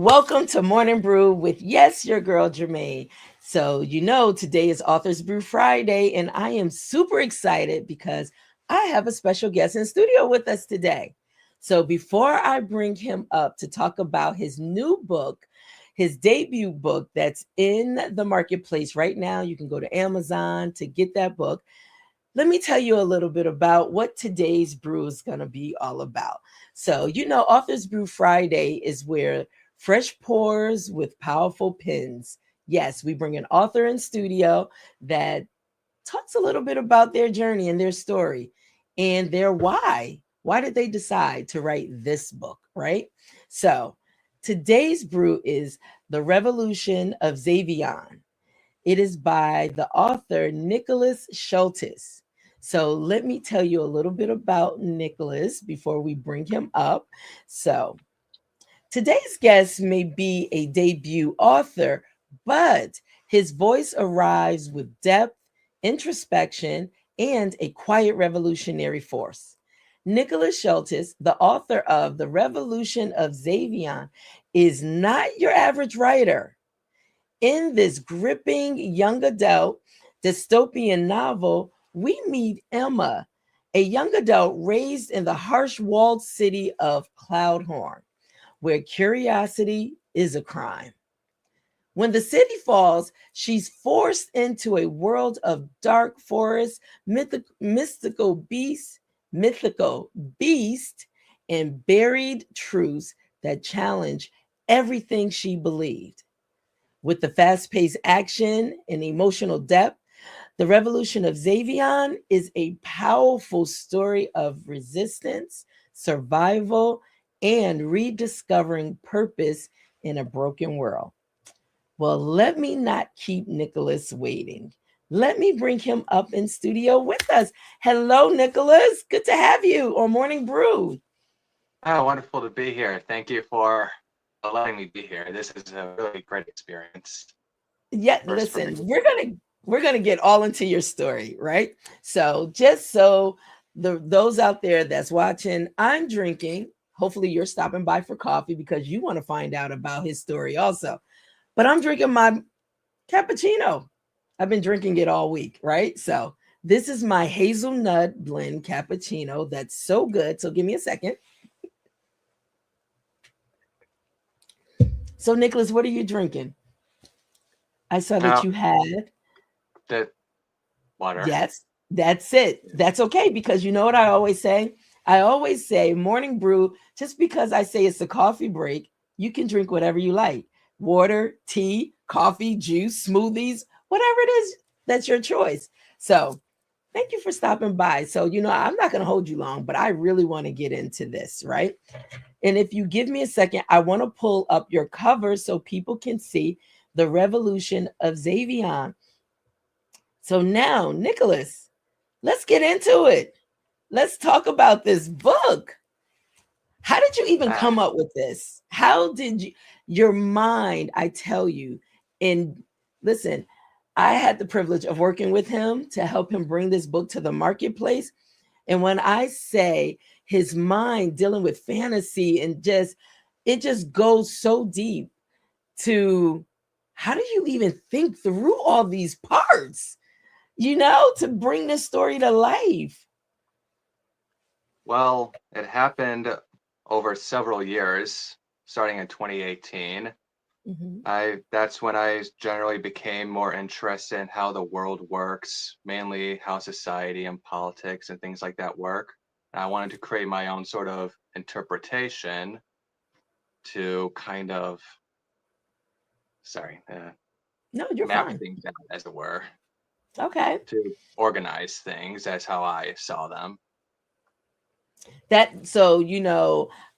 Welcome to Morning Brew with, yes, your girl Germaine. So, today is Authors Brew Friday, and I am super excited because I have a special guest in studio with us today. So, before I bring him up to talk about his new book, his debut book that's in the marketplace right now, you can go to Amazon to get that book. Let me tell you a little bit about what today's brew is going to be all about. So, Authors Brew Friday is where fresh pours with powerful pens. Yes, we bring an author in studio that talks a little bit about their journey and their story and their why. Why did they decide to write this book, right? So, today's brew is The Revolution of Xavian. It is by the author Nicholas Shultis. So let me tell you a little bit about Nicholas before we bring him up. So today's guest may be a debut author, but his voice arrives with depth, introspection, and a quiet revolutionary force. Nicholas Shultis, the author of The Revolution of Xavian, is not your average writer. In this gripping young adult dystopian novel, we meet Emma, a young adult raised in the harsh walled city of Cloudhorn, where curiosity is a crime. When the city falls, she's forced into a world of dark forests, mythical beasts, and buried truths that challenge everything she believed. With the fast paced action and emotional depth, The Revolution of Xavian is a powerful story of resistance, survival, and rediscovering purpose in a broken world. Well, let me not keep Nicholas waiting. Let me bring him up in studio with us. Hello, Nicholas. Good to have you on Morning Brew. Oh, wonderful to be here. Thank you for letting me be here. This is a really great experience. Yeah, First for me. listen, we're gonna get all into your story, right? So just so those out there that's watching, I'm drinking. Hopefully you're stopping by for coffee because you want to find out about his story also. But I'm drinking my cappuccino. I've been drinking it all week, right? So this is my hazelnut blend cappuccino that's so good. So give me a second. So Nicholas, what are you drinking? I saw that Now, you had. the water. Yes, that's it. That's okay because you know what I always say? I always say morning brew, just because I say it's a coffee break, you can drink whatever you like. Water, tea, coffee, juice, smoothies, whatever it is, that's your choice. So, thank you for stopping by. So, I'm not going to hold you long, but I really want to get into this, right? And if you give me a second, I want to pull up your cover so people can see the Revolution of Xavian. So now, Nicholas, let's get into it. Let's talk about this book. How did you even Ah, come up with this? How did your mind, I tell you, and listen, I had the privilege of working with him to help him bring this book to the marketplace. And when I say his mind dealing with fantasy and it just goes so deep to how do you even think through all these parts? To bring this story to life. well, it happened over several years, starting in 2018. Mhm. That's when I generally became more interested in how the world works, mainly how society and politics and things like that work. And I wanted to create my own sort of interpretation to kind of, sorry, No, you're map fine. things out, as it were, Okay. to organize things as how I saw them.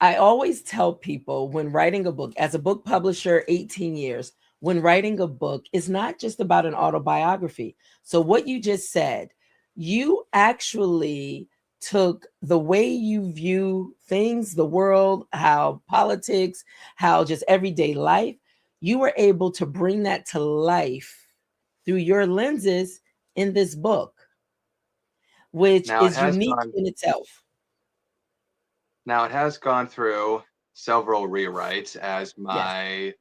I always tell people when writing a book, as a book publisher, 18 years, when writing a book is not just about an autobiography. So, what you just said, you actually took the way you view things, the world, how politics, how just everyday life, you were able to bring that to life through your lenses in this book, which Now it is has unique gone in itself. now it has gone through several rewrites as Yes. my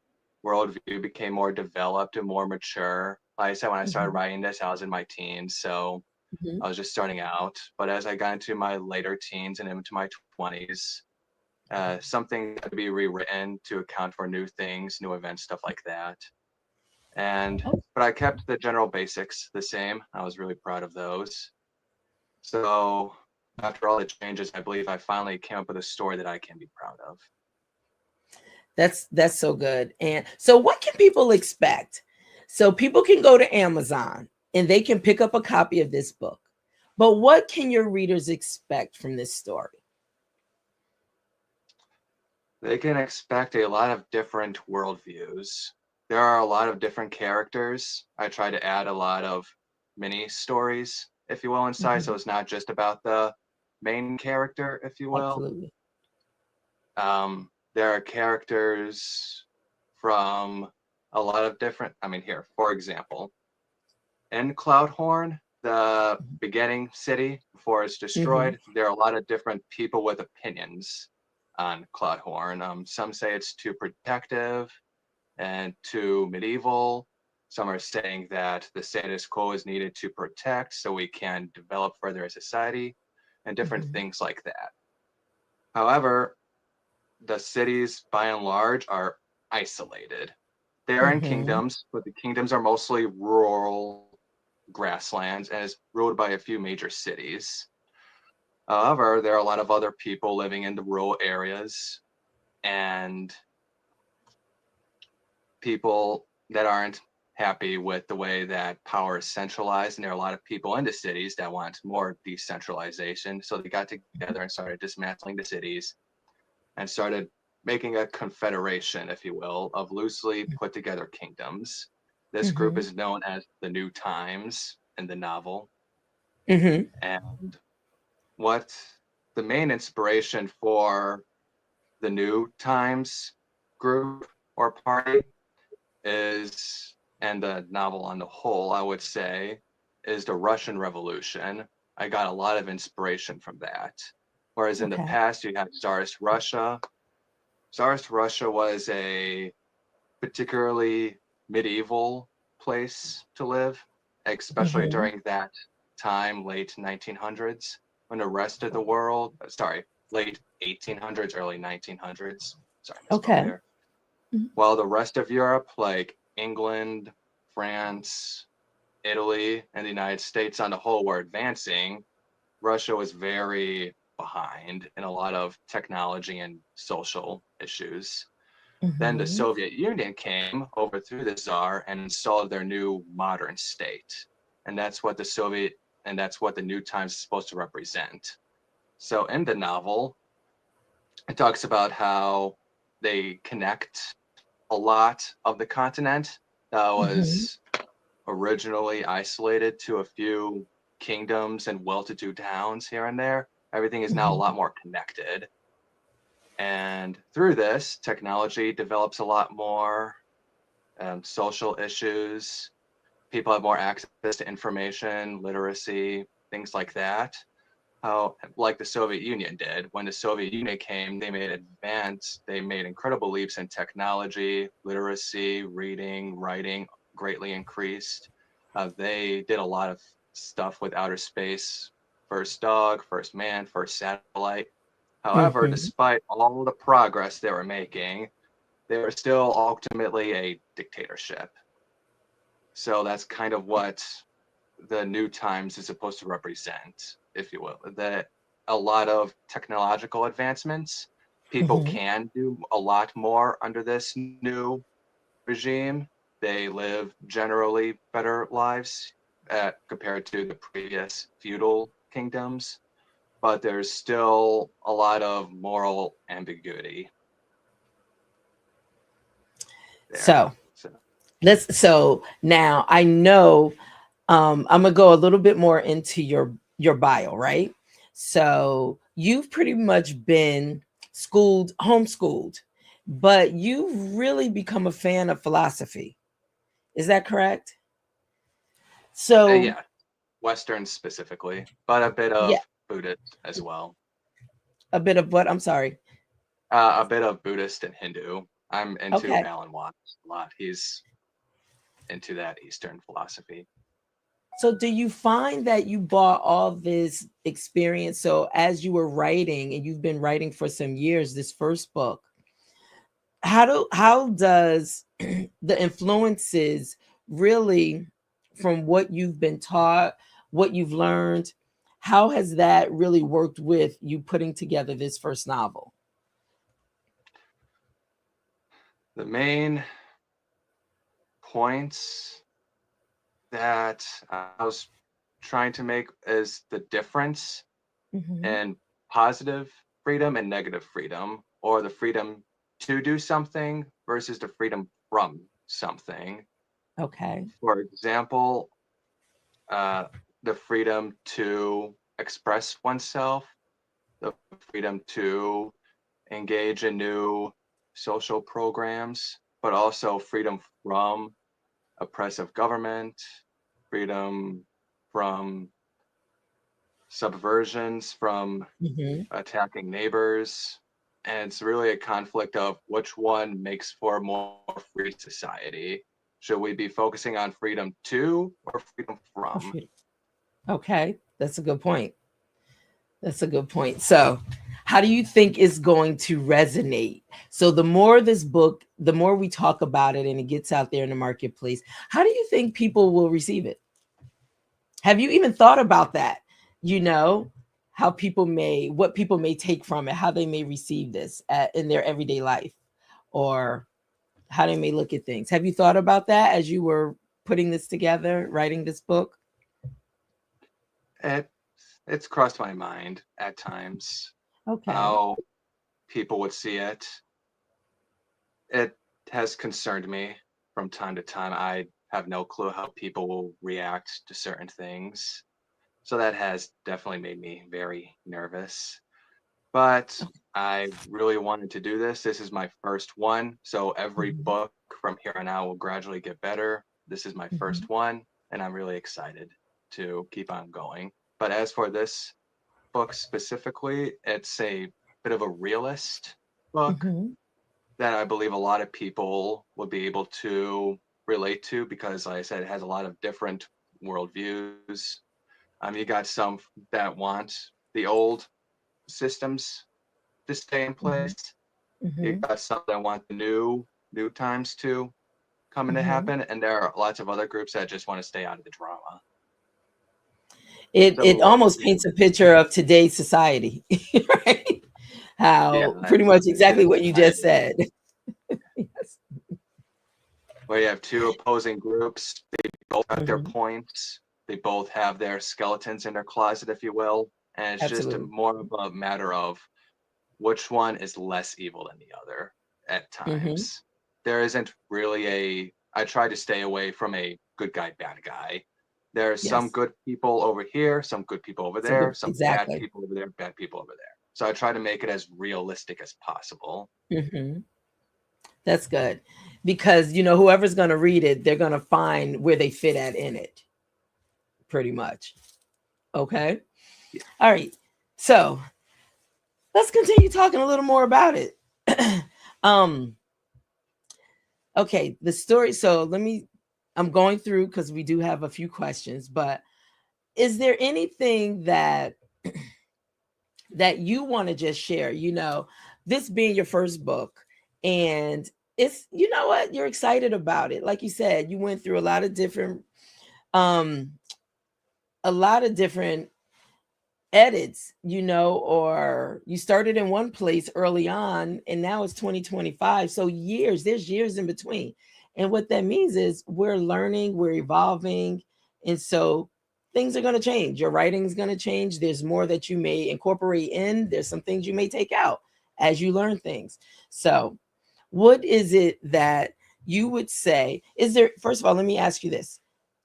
worldview became more developed and more mature. Like I said, when I started Hmm. writing this, I was in my teens, so Hmm. I was just starting out. But as I got into my later teens and into my 20s, something had to be rewritten to account for new things, new events, stuff like that. And but I kept the general basics the same. I was really proud of those. So after all the changes, I believe I finally came up with a story that I can be proud of. That's so good. And so what can people expect? So people can go to Amazon and they can pick up a copy of this book. But what can your readers expect from this story? They can expect a lot of different worldviews. There are a lot of different characters. I try to add a lot of mini stories, if you will, inside. So Mhm. it's not just about the main character, if you will. Absolutely. There are characters from a lot of different, here, for example, in Cloudhorn, the beginning city before it's Hmm. destroyed, there are a lot of different people with opinions on Cloudhorn. Some say it's too protective and too medieval. Some are saying that the status quo is needed to protect so we can develop further as a society and different Hmm. things like that. However, the cities by and large are isolated. They are in Hmm. kingdoms, but the kingdoms are mostly rural grasslands and is ruled by a few major cities. However, there are a lot of other people living in the rural areas and people that aren't happy with the way that power is centralized. And there are a lot of people in the cities that want more decentralization. So they got together and started dismantling the cities and started making a confederation, if you will, of loosely put together kingdoms. This group Hmm. is known as the New Times in the novel. Hmm. And what the main inspiration for the New Times group or party is, and the novel on the whole, I would say, is the Russian Revolution. I got a lot of inspiration from that. Whereas in the Okay. past, you had Tsarist Russia. Tsarist Russia was a particularly medieval place to live, especially Hmm. during that time, late 1900s, when the rest of the world, sorry, late 1800s, early 1900s, sorry, misspoke Okay. there. While the rest of Europe, like England, France, Italy, and the United States on the whole, were advancing, Russia was very behind in a lot of technology and social issues. Then the Hmm. Soviet Union came, overthrew the Tsar, and installed their new modern state. And that's what the New Times is supposed to represent. So in the novel, it talks about how they connect a lot of the continent that Hmm. was originally isolated to a few kingdoms and well-to-do towns here and there. Everything is now a lot Hmm. more connected. And through this, technology develops a lot more, social issues. People have more access to information, literacy, things like that. How, like the Soviet Union did. When the Soviet Union came, they made incredible leaps in technology, literacy, reading, writing greatly increased. They did a lot of stuff with outer space, first dog, first man, first satellite. However, Hmm. despite all the progress they were making, they were still ultimately a dictatorship. So that's kind of what the New Times is supposed to represent, if you will. That a lot of technological advancements, people Hmm. can do a lot more under this new regime. They live generally better lives compared to the previous feudal kingdoms, but there's still a lot of moral ambiguity there. So So so now I know I'm gonna go a little bit more into your bio, right? So you've pretty much been homeschooled, but you've really become a fan of philosophy. Is that correct? So yeah, Western specifically, but a bit yeah, of Buddhist as well. a bit of what? I'm sorry. A bit of Buddhist and Hindu. I'm into Okay. Alan Watts a lot. He's into that Eastern philosophy. So do you find that you bought all this experience? So as you were writing, and you've been writing for some years, this first book, how does the influences really from what you've been taught, what you've learned, how has that really worked with you putting together this first novel? The main points that I was trying to make is the difference Hmm. in positive freedom and negative freedom, or the freedom to do something versus the freedom from something. Okay. For example, uh, the freedom to express oneself, the freedom to engage in new social programs, but also freedom from oppressive government, freedom from subversions, from Hmm. attacking neighbors. And it's really a conflict of which one makes for a more free society. Should we be focusing on freedom to or freedom from? Okay, that's a good point. That's a good point. So, how do you think it's going to resonate? So, the more this book, the more we talk about it and it gets out there in the marketplace, how do you think people will receive it? Have you even thought about that? You know, how people may, what people may take from it, how they may receive this in their everyday life, or how they may look at things. Have you thought about that as you were putting this together, writing this book? It, it's crossed my mind at times Okay. how people would see it. It has concerned me from time to time. I have no clue how people will react to certain things. So that has definitely made me very nervous. But I really wanted to do this. This is my first one. So every Mhm. book from here on out will gradually get better. This is my Mhm. first one, and I'm really excited to keep on going. But as for this book specifically, it's a bit of a realist book Mhm. that I believe a lot of people would be able to relate to because, like I said, it has a lot of different worldviews. You got some that want the old systems to stay in Mhm. place. You Mhm. got some that want the new times to come in to Mhm. happen, and there are lots of other groups that just want to stay out of the drama. It So almost paints a picture of today's society, right? yeah, How pretty much exactly today's what you just society, said. Yes. where you have two opposing groups, they both have their Mhm. points, they both have their skeletons in their closet, if you will, and it's just Absolutely. more of a matter of which one is less evil than the other at Mhm. times. There isn't really a, I try to stay away from a good guy, bad guy. There's some Yes. good people over here, some good people over Some there, good, some bad exactly. people over there, bad people over there. So I try to make it as realistic as possible. Mhm. That's good. Because whoever's going to read it, they're going to find where they fit at in it, pretty much. Okay. Yeah. All right. So, let's continue talking a little more about it. um okay, the story. So, I'm going through because we do have a few questions, but is there anything that you want to just share, this being your first book, and it's, what, you're excited about it. Like you said, you went through um a lot of different edits, or you started in one place early on and now it's 2025. So there's years in between. And what that means is we're learning, we're evolving. And so things are going to change. Your writing is going to change. There's more that you may incorporate in, there's some things you may take out as you learn things. So, what is it that you would say? Is there, first of all, let me ask you this.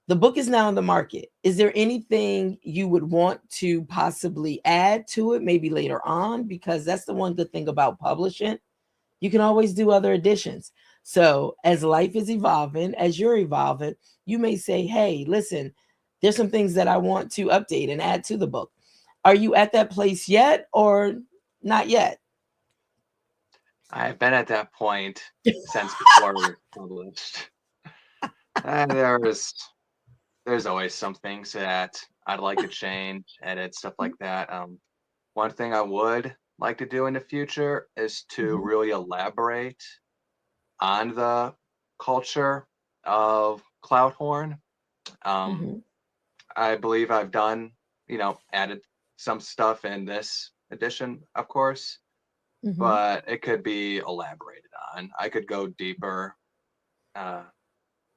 The book is now on the market. Is there anything you would want to possibly add to it, maybe later on? Because that's the one good thing about publishing. You can always do other editions. So, as life is evolving, as you're evolving, you may say, hey, listen, there's some things that I want to update and add to the book. Are you at that place yet or not yet? I've been at that point since before it was published. And there's always some things that I'd like to change, edit, stuff like that. One thing I would like to do in the future is to Mm-hmm. really elaborate on the culture of Cloudhorn. Um, Mm-hmm. I believe I've done, added some stuff in this edition, of course, Mm-hmm. but it could be elaborated on. I could go deeper. Uh,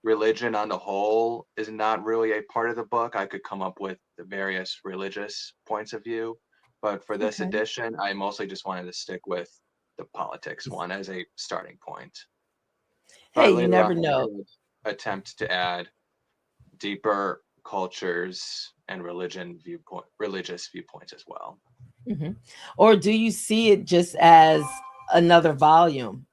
Religion on the whole is not really a part of the book. I could come up with the various religious points of view, but for this Okay. edition, I mostly just wanted to stick with the politics one as a starting point. Hey, But you later on, never I know. could attempt to add deeper cultures and religious viewpoints as well. Hmm. Or do you see it just as another volume?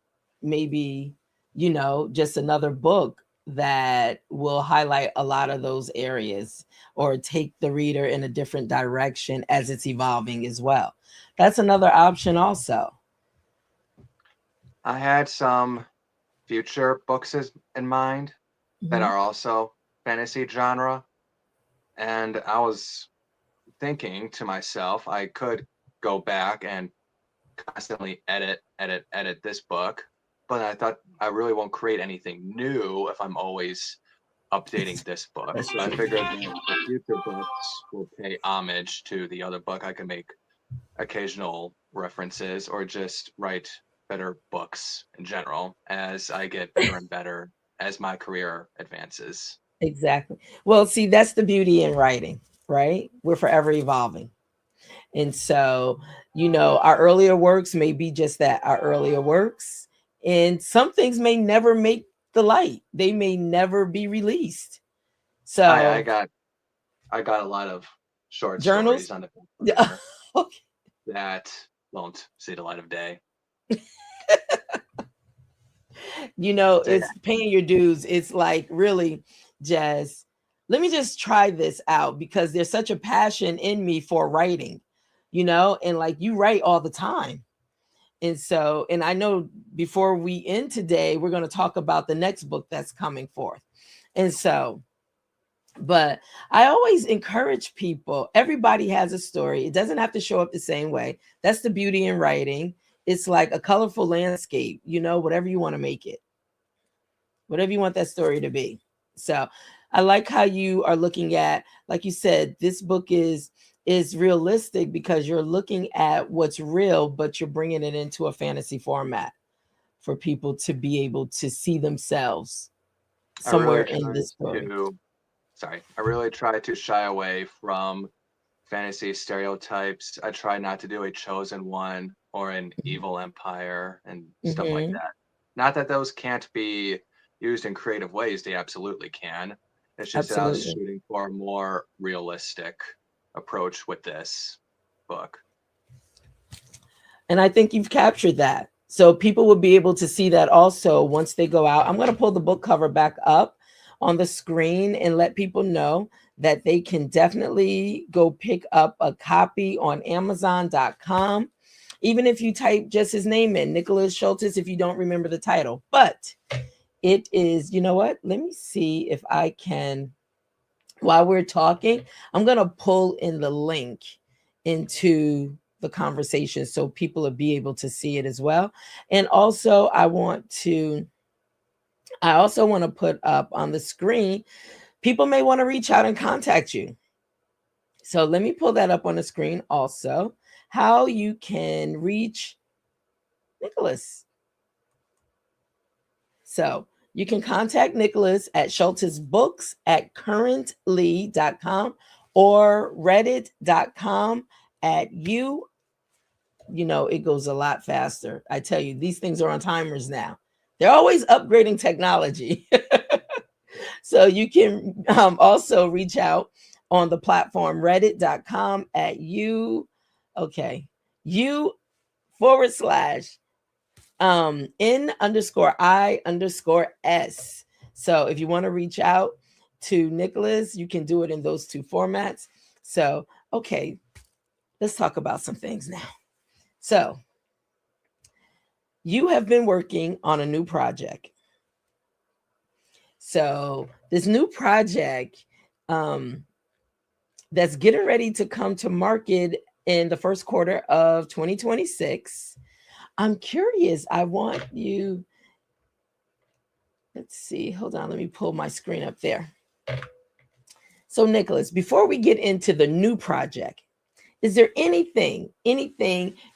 Maybe, just another book that will highlight a lot of those areas or take the reader in a different direction as it's evolving as well. That's another option, also. I had some future books in mind that Hmm. are also fantasy genre, and I was thinking to myself, I could go back and constantly edit this book, but I thought I really won't create anything new if I'm always updating this book. That's So I true. figured that the future books will pay homage to the other book. I can make occasional references or just write better books in general as I get better and better as my career advances. Exactly. Well, see, that's the beauty in writing, right? We're forever evolving. And so, our earlier works may be just that, our earlier works. And some things may never make the light, they may never be released. I, I So, got I got a lot of short journals, stories on the back yeah, burner okay. that won't see the light of day. Say It's paying your dues. It's like really just, let me just try this out because there's such a passion in me for writing, and like you write all the time. And so, and I know before we end today, we're going to talk about the next book that's coming forth. And so, but I always encourage people, everybody has a story. It doesn't have to show up the same way. That's the beauty in writing. It's like a colorful landscape, whatever you want to make it, whatever you want that story to be. So I like how you are looking at, like you said, this book is realistic because you're looking at what's real, but you're bringing it into a fantasy format for people to be able to see themselves I somewhere really in tried this story. I really try to shy away from fantasy stereotypes. I try not to do a chosen one or an evil empire and stuff like Mm-hmm. that. Not that those can't be used in creative ways, they absolutely can. It's just that I was Absolutely. shooting for a more realistic approach with this book. And I think you've captured that. So people will be able to see that also once they go out. I'm going to pull the book cover back up on the screen and let people know that they can definitely go pick up a copy on Amazon.com. Even if you type just his name in, Nicholas Shultis, if you don't remember the title. But it is, you know what? Let me see if I can, while we're talking, I'm going to pull in the link into the conversation so people will be able to see it as well. And also, I also want to put up on the screen, people may want to reach out and contact you. So let me pull that up on the screen also, how you can reach Nicholas. So you can contact Nicholas at schultisbooks at currently.com or reddit.com at it goes a lot faster. I tell you, these things are on timers now. They're always upgrading technology. So you can also reach out on the platform reddit.com at okay, you forward slash N_I_S. So if you want to reach out to Nicholas, you can do it in those two formats. So, okay, let's talk about some things now. So, you have been working on a new project. So this new project um, that's getting ready to come to market in the first quarter of 2026. I'm curious. I want you, let's see, hold on, let me pull my screen up there. So, Nicholas, before we get into the new project, is there anything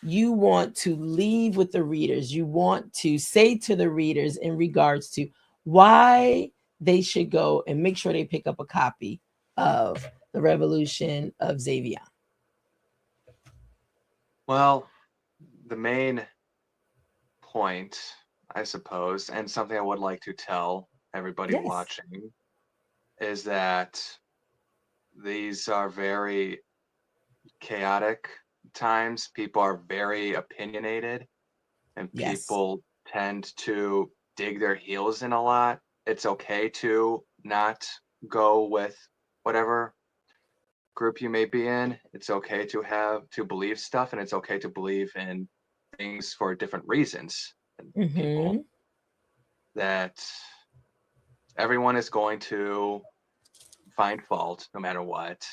you want to leave with the readers? You want to say to the readers in regards to why they should go and make sure they pick up a copy of the Revolution of Xavian? Well, the main point, I suppose, and something I would like to tell everybody Yes. watching is that these are very chaotic times. People are very opinionated and Yes. people tend to dig their heels in a lot. It's okay to not go with whatever group you may be in. It's okay to have to believe stuff, and it's okay to believe in things for different reasons than people. Mm-hmm. That everyone is going to find fault no matter what.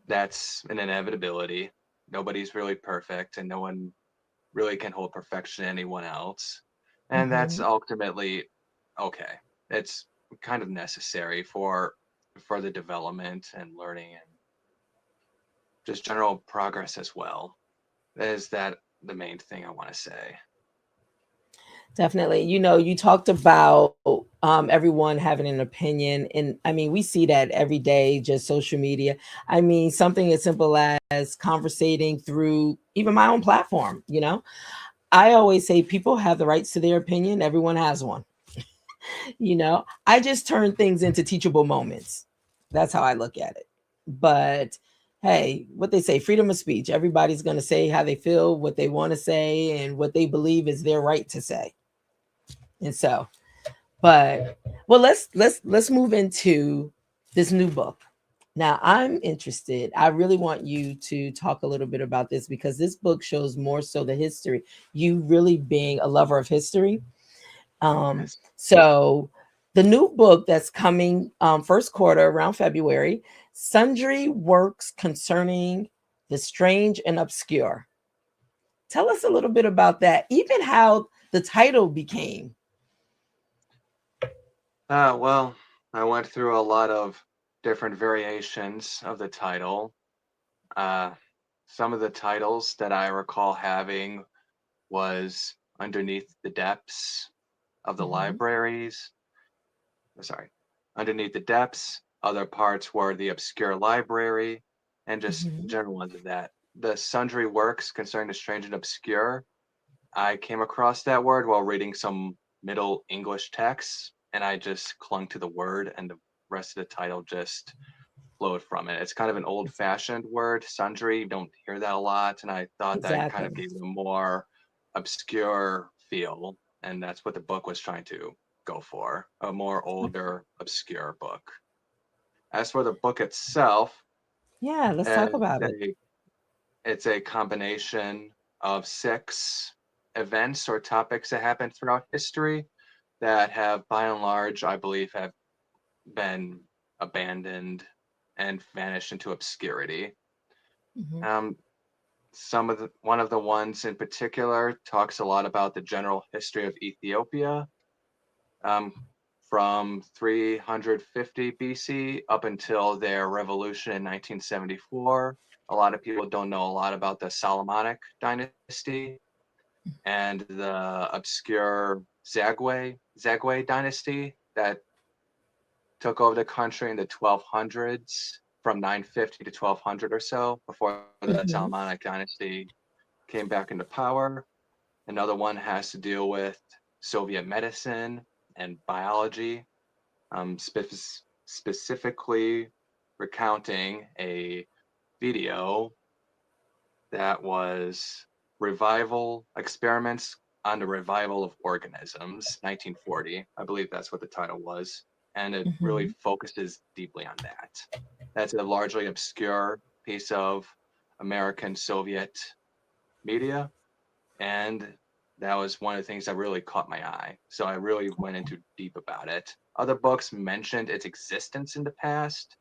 That's an inevitability. Nobody's really perfect, and no one really can hold perfection to anyone else. And that's Mm-hmm. ultimately okay. It's kind of necessary for the development and learning and just general progress as well. Is that the main thing I want to say? Definitely. You know, you talked about everyone having an opinion. And I mean, we see that every day, just social media. I mean, something as simple as conversating through even my own platform. You know, I always say people have the rights to their opinion, everyone has one. You know, I just turn things into teachable moments. That's how I look at it. But hey, what they say, freedom of speech. Everybody's going to say how they feel, what they want to say, and what they believe is their right to say. And so, but well, let's move into this new book. Now, I'm interested. I really want you to talk a little bit about this because this book shows more so the history. You really being a lover of history. Yes. So the new book that's coming first quarter around February, Sundry Works Concerning the Strange and Obscure. Tell us a little bit about that, even how the title became. Well, I went through a lot of different variations of the title. Uh, some of the titles that I recall having was Underneath the Depths of the Mm-hmm. Libraries. Sorry, Underneath the Depths. Other parts were The Obscure Library, and just Mm-hmm. general ones of that. The Sundry Works Concerning the Strange and Obscure, I came across that word while reading some Middle English texts, and I just clung to the word, and the rest of the title just flowed from it. It's kind of an old-fashioned word, sundry. You don't hear that a lot, and I thought that kind of Exactly. gave it a more obscure feel, and that's what the book was trying to go for, a more older, obscure book. As for the book itself, Yeah, let's talk it's about it. a it's a combination of six events or topics that happened throughout history that have, by and large, I believe, have been abandoned and vanished into obscurity. Mm-hmm. Um, one of the ones in particular talks a lot about the general history of Ethiopia, um, from 350 BC up until their revolution in 1974. A lot of people don't know a lot about the Solomonic dynasty and the obscure Zagwe dynasty that took over the country in the 1200s from 950 to 1200 or so before the Mm-hmm. Solomonic dynasty came back into power. Another one has to deal with Soviet medicine and biology, specifically recounting a video that was revival experiments on the revival of organisms, 1940. I believe that's what the title was. And it really Mm-hmm. focuses deeply on that. That's a largely obscure piece of American Soviet media. And that was one of the things that really caught my eye. So I really went into deep about it. Other books mentioned its existence in the past,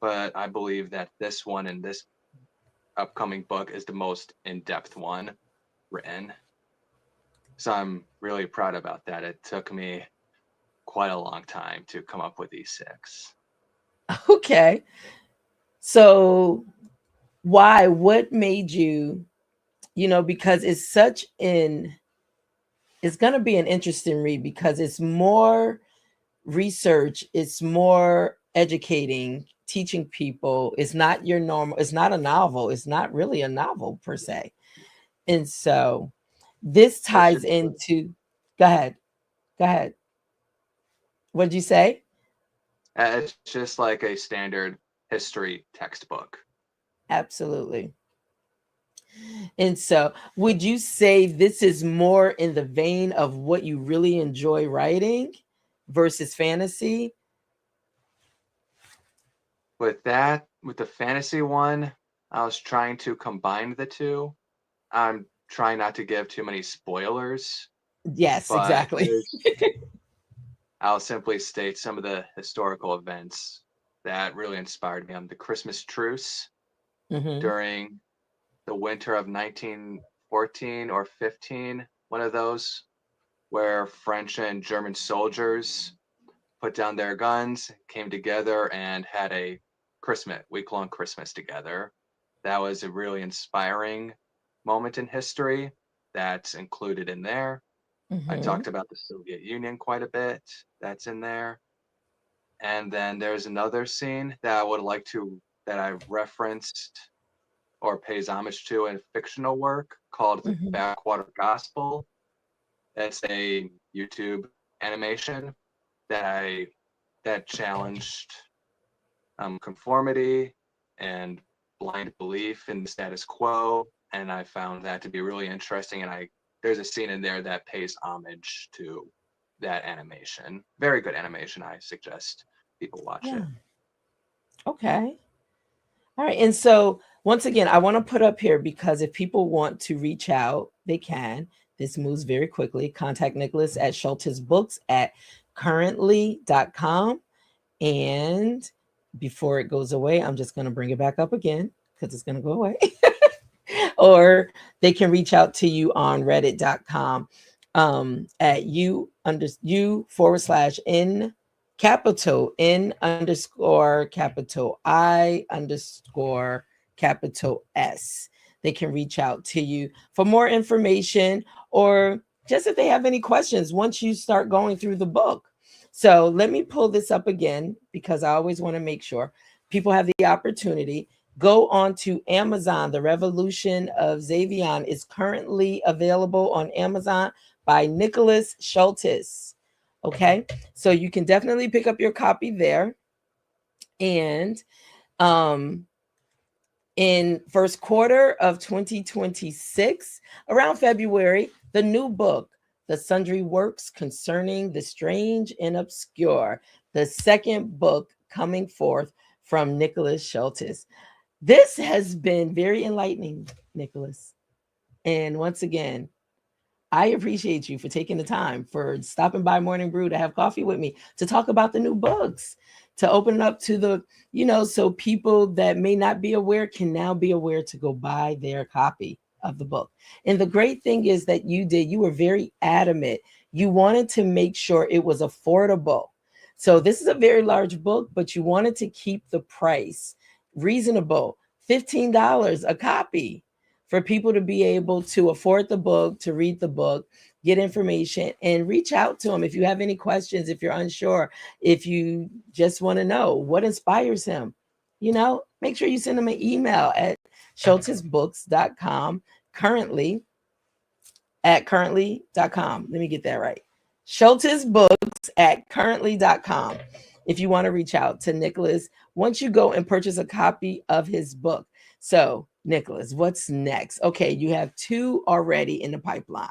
but I believe that this one and this upcoming book is the most in-depth one written. So I'm really proud about that. It took me quite a long time to come up with these six. Okay. So why? What made you, because it's going to be an interesting read because it's more research, it's more educating, teaching people. It's not your normal, it's not a novel. It's not really a novel per se. And so this It's ties just into, go ahead. Go ahead. What did you say? it's just like a standard history textbook. Absolutely. And so, would you say this is more in the vein of what you really enjoy writing versus fantasy? With the fantasy one, I was trying to combine the two. I'm trying not to give too many spoilers, Yes, but exactly. I'll simply state some of the historical events that really inspired me on the Christmas truce Hmm. during the winter of 1914 or 15, one of those, where French and German soldiers put down their guns, came together, and had a week-long Christmas together. That was a really inspiring moment in history that's included in there. I Hmm. talked about the Soviet Union quite a bit. That's in there. And then there's another scene that I would like to that I referenced or pays homage to in fictional work called The Hmm. Backwater Gospel. It's a YouTube animation that I that challenged conformity and blind belief in the status quo, and I found that to be really interesting. And I there's a scene in there that pays homage to that animation. Very good animation. I suggest people watch Yeah. it. Okay. All right. And so, once again, I want to put up here because if people want to reach out, they can. This moves very quickly. Contact Nicholas at Shultis Books at currently.com. And before it goes away, I'm just going to bring it back up again because it's going to go away. Or they can reach out to you on reddit.com at you forward slash in capital N underscore capital I underscore capital S. They can reach out to you for more information or just if they have any questions once you start going through the book. So let me pull this up again because I always want to make sure people have the opportunity. Go on to Amazon. The Revolution of Xavian is currently available on Amazon by Nicholas Shultis. Okay, so you can definitely pick up your copy there. And um, in first quarter of 2026, around February, the new book, The Sundry Works Concerning the Strange and Obscure, the second book coming forth from Nicholas Shultis. This has been very enlightening, Nicholas. And once again, I appreciate you for taking the time for stopping by Morning Brew to have coffee with me to talk about the new books, to open it up to so people that may not be aware can now be aware to go buy their copy of the book. And the great thing is that you were very adamant. You wanted to make sure it was affordable. So this is a very large book, but you wanted to keep the price reasonable, $15 a copy for people to be able to afford the book, to read the book, get information, and reach out to him if you have any questions, if you're unsure, if you just want to know what inspires him. Make sure you send him an email at schultisbooks.com, currently at currently.com. Let me get that right. Schultisbooks at currently.com. If you want to reach out to Nicholas, once you go and purchase a copy of his book. So, Nicholas, what's next? Okay, you have two already in the pipeline.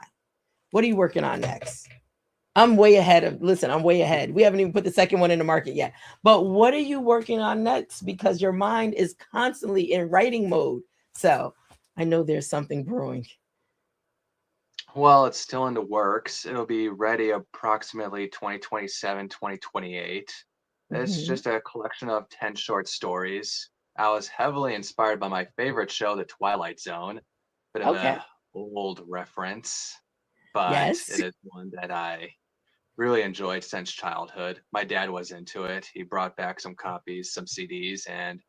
What are you working on next? I'm way ahead. We haven't even put the second one in the market yet. But what are you working on next? Because your mind is constantly in writing mode. So I know there's something brewing. Well, it's still in the works. It'll be ready approximately 2027, 2028. It's Hmm. just a collection of 10 short stories. I was heavily inspired by my favorite show, The Twilight Zone. Bit of Okay. a old reference, but Yes. it is one that I really enjoyed since childhood. My dad was into it. He brought back some copies, some CDs, and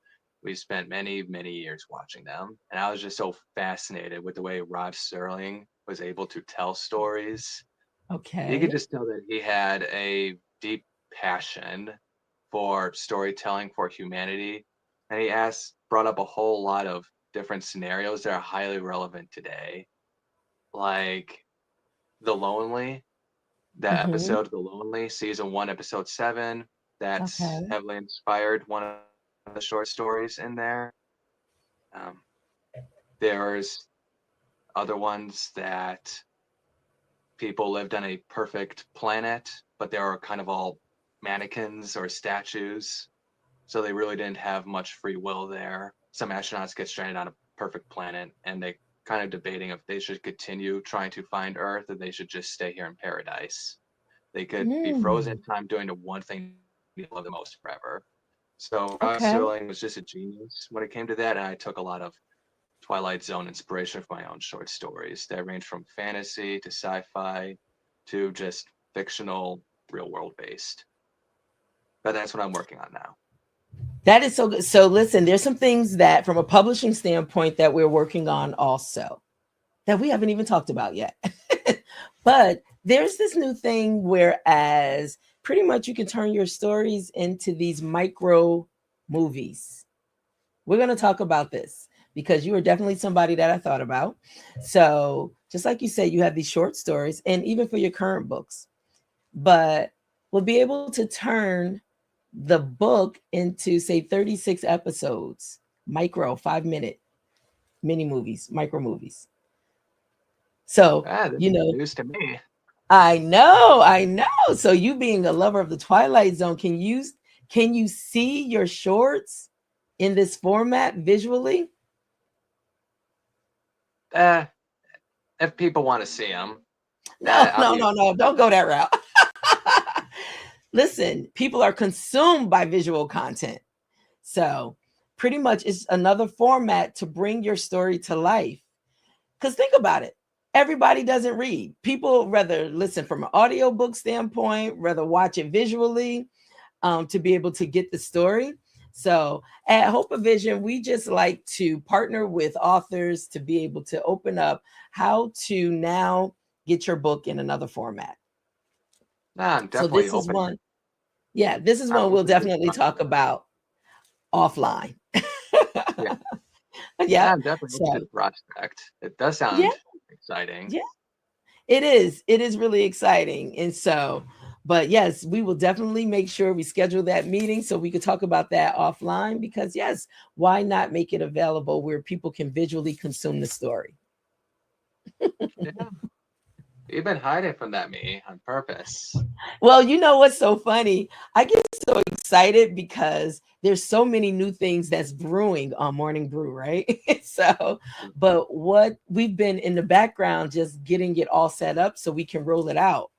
we spent many, many years watching them. And I was just so fascinated with the way Rod Serling was able to tell stories. You could Okay. just tell that he had a deep passion for storytelling, for humanity. And he brought up a whole lot of different scenarios that are highly relevant today, like The Lonely, that Hmm. episode, The Lonely, season one, episode 7. That's Okay. heavily inspired one of the short stories in there. Um, there's other ones that people lived on a perfect planet, but they were kind of all mannequins or statues. So they really didn't have much free will there. Some astronauts get stranded on a perfect planet and they kind of debating if they should continue trying to find Earth or they should just stay here in paradise. They could be frozen Mm. in time doing the one thing they love the most forever. So Rod Okay. Serling was just a genius when it came to that, and I took a lot of Twilight Zone inspiration for my own short stories that range from fantasy to sci-fi to just fictional, real world based. But that's what I'm working on now. That is so good. So listen, there's some things that from a publishing standpoint that we're working on also that we haven't even talked about yet. But there's this new thing whereas pretty much you can turn your stories into these micro movies. We're going to talk about this because you are definitely somebody that I thought about. So, just like you said, you have these short stories, and even for your current books, but we'll be able to turn the book into, say, 36 episodes, micro 5 minute mini movies, micro movies. So, Ah, this you is know, news to me. I know, I know. So, you being a lover of the Twilight Zone, can you see your shorts in this format visually? Uh, if people want to see them, No, I'll no, be. no, no. Don't go that route. Listen, people are consumed by visual content. So, pretty much it's another format to bring your story to life. Because think about it. Everybody doesn't read. People rather listen from an audiobook standpoint, rather watch it visually to be able to get the story. So at Hope of Vision, we just like to partner with authors to be able to open up how to now get your book in another format. Nah, I'm So definitely this is open. one, yeah, this is I'm one we'll open to the definitely talk prospect. about offline. Yeah, Yeah. I'm definitely open to So the prospect. It does yeah, sound exciting. yeah, it is. It is really exciting. And so, but yes, we will definitely make sure we schedule that meeting so we could talk about that offline because yes, why not make it available where people can visually consume the story? Yeah, you've been hiding from that me on purpose. Well, you know what's so funny? I get so excited because there's so many new things that's brewing on Morning Brew, right? So, but what we've been in the background just getting it all set up so we can roll it out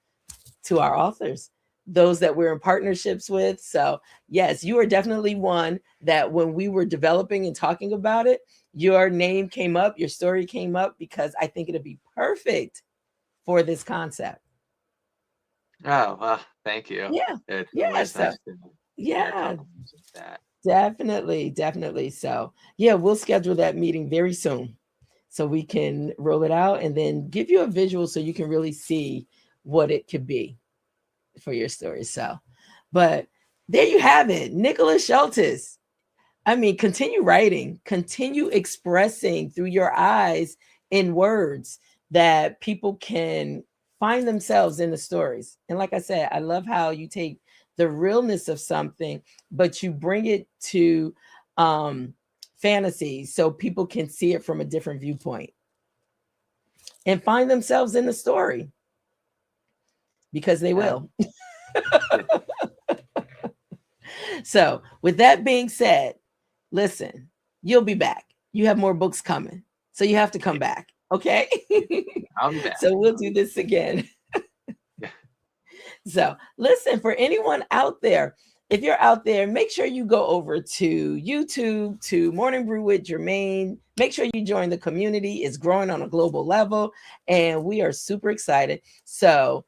to our authors, those that we're in partnerships with. So, yes, you are definitely one that when we were developing and talking about it, your name came up, your story came up because I think it'd be perfect for this concept. Oh, well, thank you. Yeah. It's Yeah. always So, nice to hear yeah, compliments like that. definitely. Definitely. So, yeah, we'll schedule that meeting very soon so we can roll it out and then give you a visual so you can really see what it could be for your story. So, but there you have it, Nicholas Shultis. I mean, continue writing, continue expressing through your eyes in words that people can find themselves in the stories. And like I said, I love how you take the realness of something, but you bring it to um, fantasy so people can see it from a different viewpoint and find themselves in the story because they Yeah, will. yeah, So, with that being said, listen, you'll be back. You have more books coming. So, you have to come yeah. back. Okay. I'm back. So we'll do this again. Yeah. So, listen, for anyone out there, if you're out there, make sure you go over to YouTube to Morning Brew with Germaine. Make sure you join the community. It's growing on a global level, and we are super excited. So,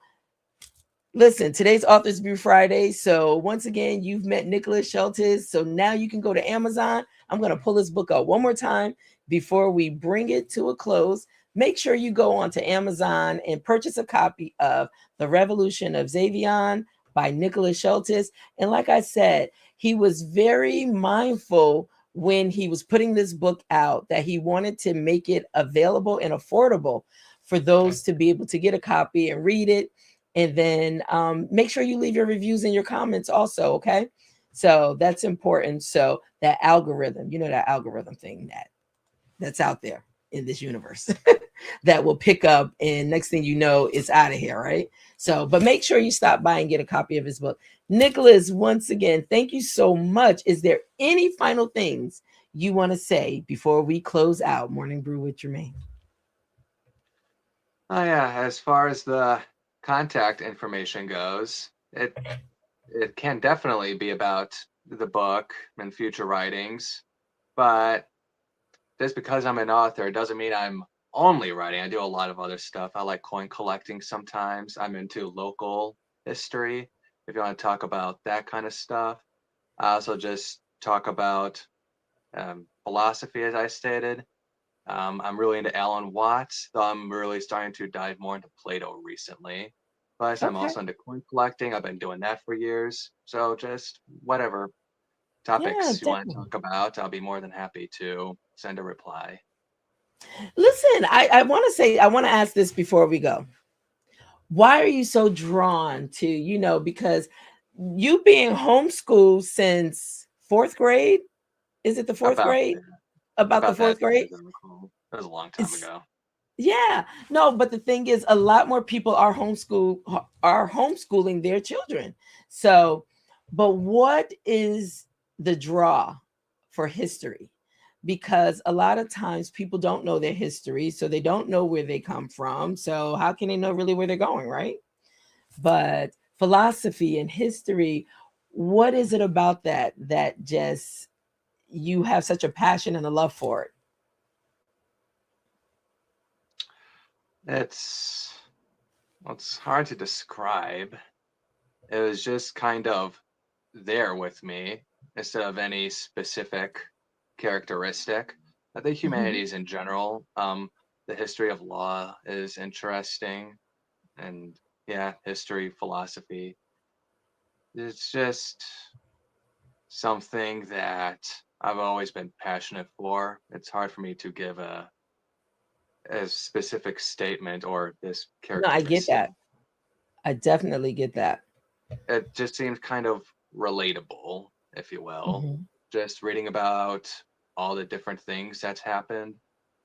listen, today's Authors Brew Friday. So, once again, you've met Nicholas Shultis. So, now you can go to Amazon. I'm going to pull this book out one more time before we bring it to a close. Make sure you go onto Amazon and purchase a copy of The Revolution of Xavian by Nicholas Shultis. And like I said, he was very mindful when he was putting this book out that he wanted to make it available and affordable for those to be able to get a copy and read it. And then make sure you leave your reviews and your comments also, okay? So that's important. So that algorithm, that algorithm thing that's out there in this universe that will pick up, and next thing you know, it's out of here, right? So, but make sure you stop by and get a copy of his book. Nicholas, once again, thank you so much. Is there any final things you want to say before we close out Morning Brew with Germaine? Oh yeah, as far as the contact information goes, it can definitely be about the book and future writings, but just because I'm an author doesn't mean I'm only writing. I do a lot of other stuff. I like coin collecting sometimes. I'm into local history, if you want to talk about that kind of stuff. I also just talk about philosophy, as I stated. I'm really into Alan Watts, though I'm really starting to dive more into Plato recently. Plus, I'm Okay. also into coin collecting. I've been doing that for years. So just whatever Yeah, topics you want to definitely. talk about, I'll be more than happy to send a reply. Listen, I want to say, I want to ask this before we go. Why are you so drawn to, because you being homeschooled since fourth grade? Is it the fourth About grade? About the about that fourth time, grade? as I recall. That was a long time It's ago. Yeah. No, but the thing is, a lot more people are homeschooling their children. So, but what is the draw for history? Because a lot of times people don't know their history, so they don't know where they come from. So how can they know really where they're going, right? But philosophy and history, what is it about that just you have such a passion and a love for it? It's well, it's hard to describe. It was just kind of there with me instead of any specific characteristic. I think Mhm. humanities in general, the history of law is interesting, and yeah, history, philosophy. It's just something that I've always been passionate for. It's hard for me to give a specific statement or this No, I get characteristic. that. I definitely get that. It just seems kind of relatable, if you will. Mhm. Just reading about all the different things that's happened.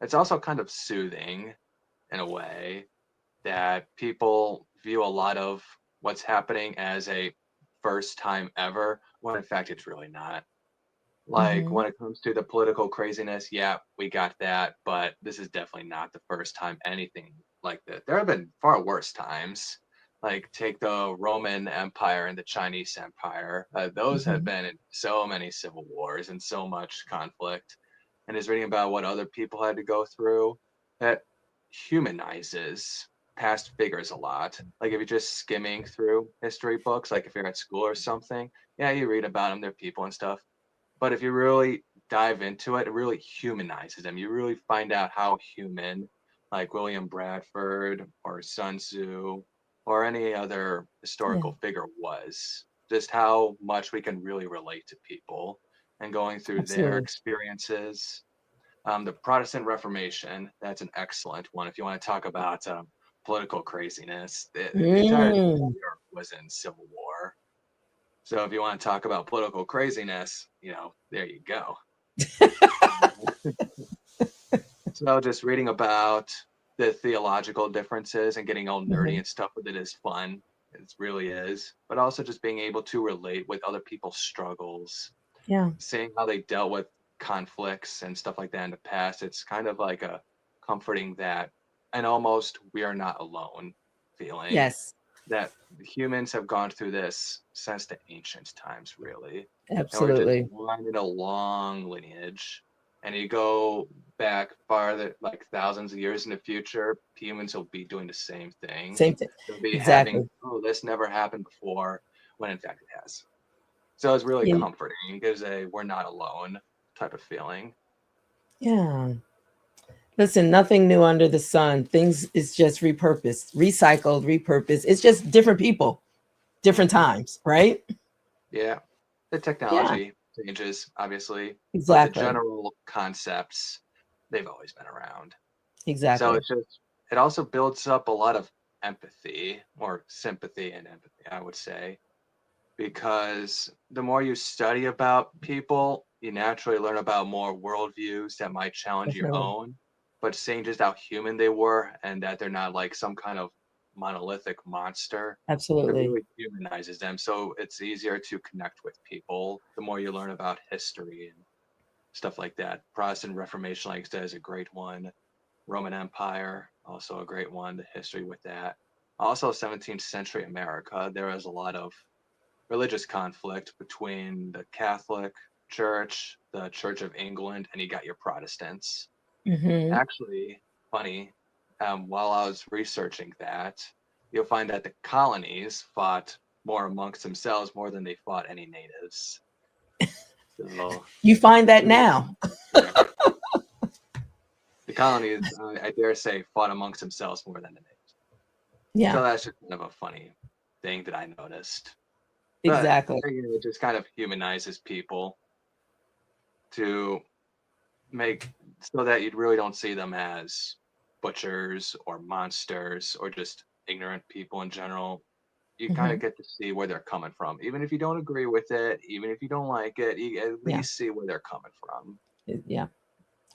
It's also kind of soothing in a way that people view a lot of what's happening as a first time ever, when in fact it's really not. Like Mhm. when it comes to the political craziness, yeah, we got that, but this is definitely not the first time anything like that. There have been far worse times. Like take the Roman Empire and the Chinese Empire. Those have Mhm. been in so many civil wars and so much conflict. And is reading about what other people had to go through that humanizes past figures a lot. Like if you're just skimming through history books, like if you're at school or something, yeah, you read about them, they're people and stuff, but if you really dive into it, it really humanizes them. You really find out how human, like William Bradford or Sun Tzu or any other Yeah, historical figure was, just how much we can really relate to people and going through their absolutely. experiences. The Protestant Reformation, that's an excellent one. If you want to talk about political craziness, the entire Mm. Europe was in civil war. So if you want to talk about political craziness, there you go. So just reading about the theological differences and getting all nerdy Mhm. and stuff with it is fun. It really is. But also just being able to relate with other people's struggles, Yeah. seeing how they dealt with conflicts and stuff like that in the past. It's kind of like a comforting that and almost we are not alone feeling Yes, that humans have gone through this since the ancient times, really. And we're just absolutely. one in a long lineage. And you go back farther, like thousands of years in the future, humans will be doing the same thing. Same thing. They'll be having, Exactly. oh, this never happened before, when in fact it has. So it's really Yeah. comforting. It gives a we're not alone type of feeling. Yeah. Listen, nothing new under the sun. Things is just repurposed, recycled, repurposed. It's just different people, different Hmm. times, right? Yeah. The Yeah, technology changes, obviously, but the exactly. general concepts, they've always been around. So Exactly. it's just, it also builds up a lot of empathy or sympathy and empathy, I would say, because the more you study about people, you naturally learn about more worldviews that might challenge your Definitely. own, but seeing just how human they were and that they're not like some kind of monolithic monster, it Absolutely. really humanizes them. So it's easier to connect with people the more you learn about history and stuff like that. Protestant Reformation, like I said, is a great one. Roman Empire, also a great one, the history with that. Also, 17th century America, there was a lot of religious conflict between the Catholic Church, the Church of England, and you got your Protestants. Hmm. Actually, funny, while I was researching that, you'll find that the colonies fought more amongst themselves more than they fought any natives. So, You find that really, now. yeah, the colonies, I dare say, fought amongst themselves more than the natives. Yeah, So that's just kind of a funny thing that I noticed. But exactly. again, it just kind of humanizes people to make so that you really don't see them as butchers or monsters or just ignorant people in general. You kind of Hmm. get to see where they're coming from. Even if you don't agree with it, even if you don't like it, you at Yeah. least see where they're coming from. Yeah.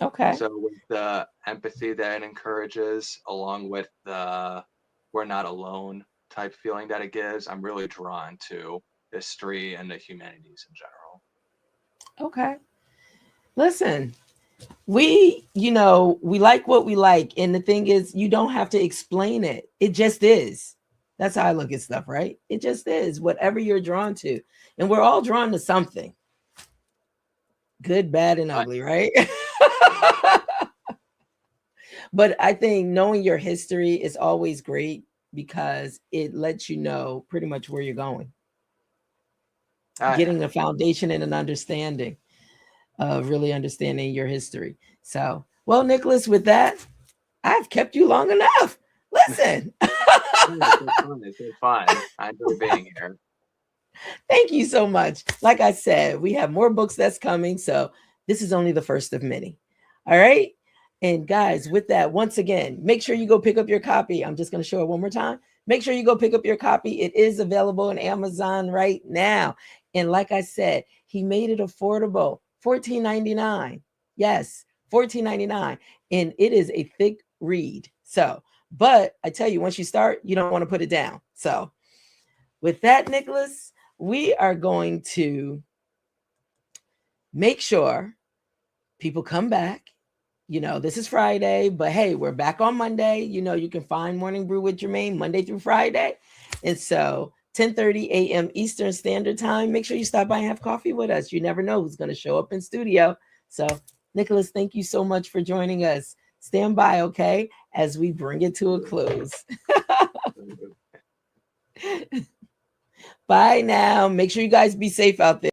Okay. So with the empathy that it encourages, along with the we're not alone type feeling that it gives, I'm really drawn to history and the humanities in general. Okay. Listen, we like what we like. And the thing is, you don't have to explain it. It just is. That's how I look at stuff, right? It just is whatever you're drawn to. And we're all drawn to something good, bad, and I, ugly, right? But I think knowing your history is always great because it lets you know pretty much where you're going, I, getting a foundation and an understanding of really understanding your history. So, well, Nicholas, with that, I've kept you long enough. Listen, it's been fun. It's been fun. I enjoy being here. thank you so much. Like I said, we have more books that's coming. So, this is only the first of many. All right. And guys, with that, once again, make sure you go pick up your copy. I'm just going to show it one more time. Make sure you go pick up your copy. It is available on Amazon right now. And like I said, he made it affordable, $14.99. Yes, $14.99. And it is a thick read. So, but I tell you, once you start, you don't want to put it down. So, with that, Nicholas, we are going to make sure people come back. This is Friday, but hey, we're back on Monday. You can find Morning Brew with Germaine Monday through Friday. And so 10:30 a.m. Eastern Standard Time. Make sure you stop by and have coffee with us. You never know who's going to show up in studio. So, Nicholas, thank you so much for joining us. Stand by, okay, as we bring it to a close. Bye now. Make sure you guys be safe out there.